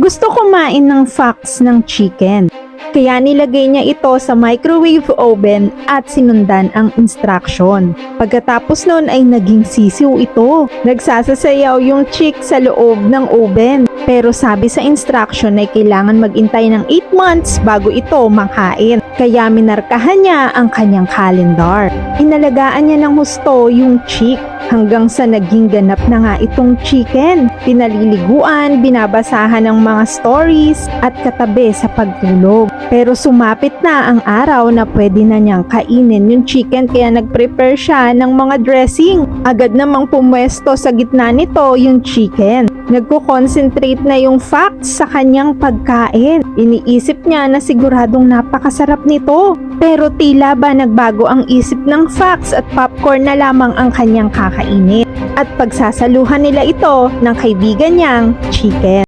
Gusto kumain ng fox ng chicken. Kaya nilagay niya ito sa microwave oven at sinundan ang instruction. Pagkatapos noon ay naging sisiw ito. Nagsasasayaw yung chick sa loob ng oven. Pero sabi sa instruction ay kailangan magintay ng 8 months bago ito makain. Kaya minarkahan niya ang kanyang calendar. Inalagaan niya ng husto yung chick hanggang sa naging ganap na nga itong chicken. Pinaliliguan, binabasahan ng mga stories at katabi sa pagtulog. Pero sumapit na ang araw na pwede na niyang kainin yung chicken kaya nag-prepare siya ng mga dressing. Agad namang pumwesto sa gitna nito yung chicken. Nagko-concentrate na yung fox sa kanyang pagkain. Iniisip niya na siguradong napakasarap nito. Pero tila ba nagbago ang isip ng fox at popcorn na lamang ang kanyang kakainin. At pagsasaluhan nila ito ng kaibigan niyang chicken.